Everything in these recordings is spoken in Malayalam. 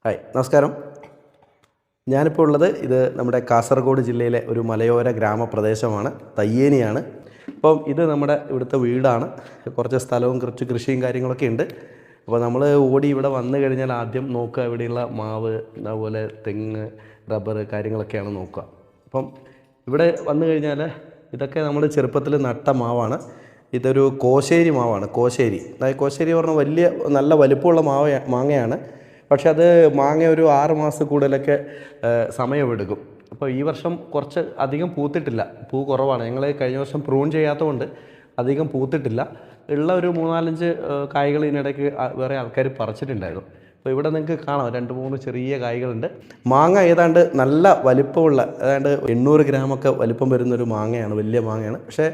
ഹായ് നമസ്കാരം. ഞാനിപ്പോൾ ഉള്ളത് ഇത് നമ്മുടെ കാസർഗോഡ് ജില്ലയിലെ ഒരു മലയോര ഗ്രാമപ്രദേശമാണ്, തയ്യേനിയാണ്. അപ്പം ഇത് നമ്മുടെ ഇവിടുത്തെ വീടാണ്. കുറച്ച് സ്ഥലവും കുറച്ച് കൃഷിയും കാര്യങ്ങളൊക്കെ ഉണ്ട്. അപ്പോൾ നമ്മൾ ഓടി ഇവിടെ വന്നു കഴിഞ്ഞാൽ ആദ്യം നോക്കുക ഇവിടെയുള്ള മാവ്, അതുപോലെ തെങ്ങ്, റബ്ബർ കാര്യങ്ങളൊക്കെയാണ് നോക്കുക. അപ്പം ഇവിടെ വന്നു കഴിഞ്ഞാൽ ഇതൊക്കെ നമ്മൾ ചെറുപ്പത്തിൽ നട്ട മാവാണ്. ഇതൊരു കോശേരി മാവാണ്. കോശേരി കോശേരി പറഞ്ഞാൽ വലിയ നല്ല വലിപ്പമുള്ള മാങ്ങയാണ്. പക്ഷെ അത് മാങ്ങ ഒരു 6 മാസത്തിൽ കൂടുതലൊക്കെ സമയമെടുക്കും. അപ്പോൾ ഈ വർഷം കുറച്ച് അധികം പൂത്തിട്ടില്ല, പൂ കുറവാണ്. ഞങ്ങൾ കഴിഞ്ഞ വർഷം പ്രൂൺ ചെയ്യാത്തതുകൊണ്ട് അധികം പൂത്തിട്ടില്ല. ഉള്ള ഒരു 3-4 കായ്കൾ ഇതിനിടയ്ക്ക് വേറെ ആൾക്കാർ പറിച്ചിട്ടുണ്ടായിരുന്നു. അപ്പോൾ ഇവിടെ നിങ്ങൾക്ക് കാണാം 2-3 ചെറിയ കായ്കളുണ്ട്. മാങ്ങ ഏതാണ്ട് നല്ല വലിപ്പമുള്ള, ഏതാണ്ട് 800 ഗ്രാമൊക്കെ വലിപ്പം വരുന്നൊരു മാങ്ങയാണ്, വലിയ മാങ്ങയാണ്. പക്ഷേ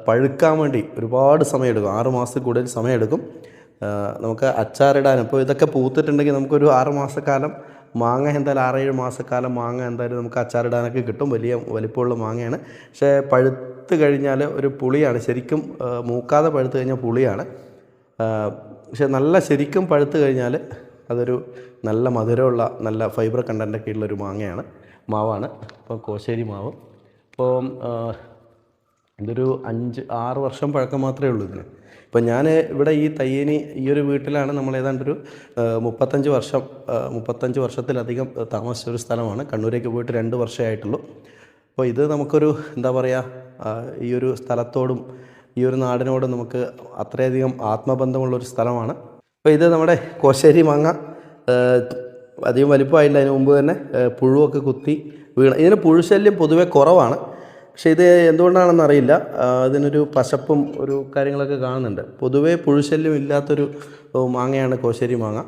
പഴുക്കാൻ വേണ്ടി ഒരുപാട് സമയമെടുക്കും, 6 മാസത്തിൽ കൂടുതൽ സമയമെടുക്കും. നമുക്ക് അച്ചാറിടാനും. ഇപ്പോൾ ഇതൊക്കെ പൂത്തിട്ടുണ്ടെങ്കിൽ നമുക്കൊരു 6 മാസക്കാലം മാങ്ങ, എന്തായാലും 6-7 മാസക്കാലം മാങ്ങ എന്തായാലും നമുക്ക് അച്ചാറിടാനൊക്കെ കിട്ടും. വലിയ വലിപ്പമുള്ള മാങ്ങയാണ്. പക്ഷേ പഴുത്ത് കഴിഞ്ഞാൽ ഒരു പുളിയാണ്, ശരിക്കും മൂക്കാതെ പഴുത്ത് കഴിഞ്ഞാൽ പുളിയാണ്. പക്ഷേ നല്ല ശരിക്കും പഴുത്ത് കഴിഞ്ഞാൽ അതൊരു നല്ല മധുരമുള്ള നല്ല ഫൈബർ കണ്ടൻ്റൊക്കെ ഉള്ളൊരു മാവാണ്. ഇപ്പോൾ കോശേരി മാവ്. അപ്പോൾ ഇതൊരു 5-6 വർഷം പഴക്കം മാത്രമേ ഉള്ളൂ ഇതിന്. ഇപ്പം ഞാൻ ഇവിടെ ഈ തയ്യേനി ഈ ഒരു വീട്ടിലാണ് നമ്മൾ ഏതാണ്ടൊരു 35 വർഷത്തിലധികം താമസിച്ചൊരു സ്ഥലമാണ്. കണ്ണൂരേക്ക് പോയിട്ട് 2 വർഷമേ ആയിട്ടുള്ളൂ. അപ്പോൾ ഇത് നമുക്കൊരു എന്താ പറയുക, ഈ ഒരു സ്ഥലത്തോടും ഈ ഒരു നാടിനോടും നമുക്ക് അത്രയധികം ആത്മബന്ധമുള്ളൊരു സ്ഥലമാണ്. അപ്പോൾ ഇത് നമ്മുടെ കോശേരി മാങ്ങ അധികം വലിപ്പമായില്ല. അതിന് മുമ്പ് തന്നെ പുഴുവൊക്കെ കുത്തി വീണ്. ഇതിന് പുഴുശല്യം പൊതുവെ കുറവാണ്. പക്ഷേ ഇത് എന്തുകൊണ്ടാണെന്ന് അറിയില്ല, ഇതിനൊരു പശപ്പും ഒരു കാര്യങ്ങളൊക്കെ കാണുന്നുണ്ട്. പൊതുവേ പുഴുശല്യം ഇല്ലാത്തൊരു മാങ്ങയാണ് കോശേരി മാങ്ങ.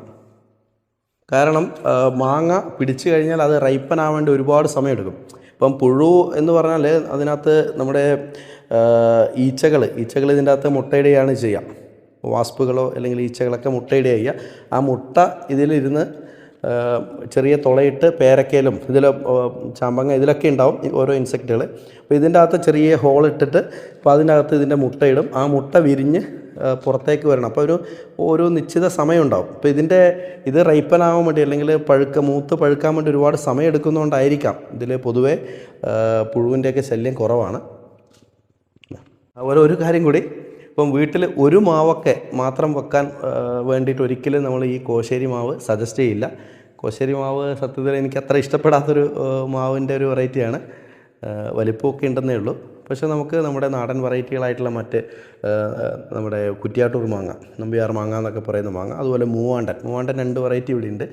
കാരണം മാങ്ങ പിടിച്ചു കഴിഞ്ഞാൽ അത് റൈപ്പനാവേണ്ടി ഒരുപാട് സമയമെടുക്കും. ഇപ്പം പുഴു എന്ന് പറഞ്ഞാൽ അതിനകത്ത് നമ്മുടെ ഈച്ചകൾ ഇതിൻ്റെ അകത്ത് മുട്ടയിടുകയാണ് ചെയ്യുക. വാസ്പുകളോ അല്ലെങ്കിൽ ഈച്ചകളൊക്കെ മുട്ടയിടുക ചെയ്യുക. ആ മുട്ട ഇതിലിരുന്ന് ചെറിയ തുളയിട്ട് പേരക്കയിലും ചാമ്പങ്ങ ഇതിലൊക്കെ ഉണ്ടാവും ഓരോ ഇൻസെക്റ്റുകൾ. അപ്പോൾ ഇതിൻ്റെ അകത്ത് ചെറിയ ഹോൾ ഇട്ടിട്ട് അപ്പോൾ അതിൻ്റെ ഇതിൻ്റെ മുട്ടയിടും. ആ മുട്ട വിരിഞ്ഞ് പുറത്തേക്ക് വരണം. അപ്പോൾ ഒരു നിശ്ചിത സമയം ഉണ്ടാവും. അപ്പോൾ ഇത് റൈപ്പനാവാൻ വേണ്ടി അല്ലെങ്കിൽ മൂത്ത് പഴുക്കാൻ വേണ്ടി ഒരുപാട് സമയം എടുക്കുന്നതുകൊണ്ടായിരിക്കാം ഇതിൽ പൊതുവേ പുഴുവിൻ്റെയൊക്കെ ശല്യം കുറവാണ്. ഒരു കാര്യം കൂടി, ഇപ്പം വീട്ടിൽ ഒരു മാവൊക്കെ മാത്രം വെക്കാൻ വേണ്ടിയിട്ട് ഒരിക്കലും നമ്മൾ ഈ കോശേരി മാവ് സജസ്റ്റ് ചെയ്യില്ല. കോശേരി മാവ് സത്യത്തിൽ എനിക്ക് അത്ര ഇഷ്ടപ്പെടാത്തൊരു മാവിൻ്റെ ഒരു വെറൈറ്റിയാണ്. വലിപ്പമൊക്കെ ഉണ്ടെന്നേ ഉള്ളൂ. പക്ഷേ നമുക്ക് നമ്മുടെ നാടൻ വെറൈറ്റികളായിട്ടുള്ള നമ്മുടെ കുറ്റിയാട്ടൂർ മാങ്ങ, നമ്പ്യാർ മാങ്ങ എന്നൊക്കെ പറയുന്ന മാങ്ങ, അതുപോലെ മൂവാണ്ടൻ 2 വെറൈറ്റി ഇവിടെ ഉണ്ട്.